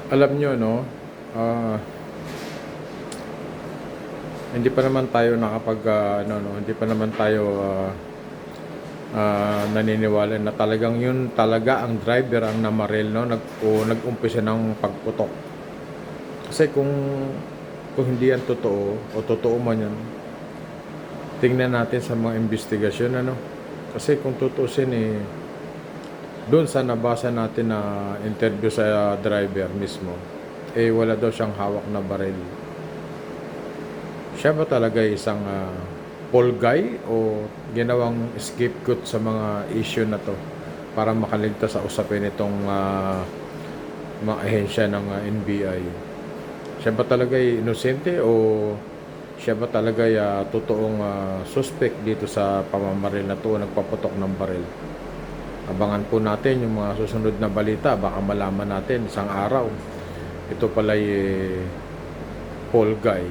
Alam nyo, no, ah, hindi pa naman tayo hindi pa naman tayo naniniwala na talagang yun talaga ang driver ang namaril, no, nag-umpisa ng pagputok. Kasi kung hindi yan totoo o totoo man yan, tingnan natin sa mga investigasyon, ano. Kasi kung tutuusin, doon sa nabasa natin na interview sa driver mismo, wala daw siyang hawak na baril. Siya ba talaga isang fall guy o ginawang scapegoat sa mga issue na to para makaligtas sa usapin itong mga ahensya ng NBI? Siya ba talaga inosente o siya ba talaga totoong suspect dito sa pamamaril na to, nagpaputok ng baril? Abangan po natin yung mga susunod na balita. Baka malaman natin isang araw ito pala fall guy.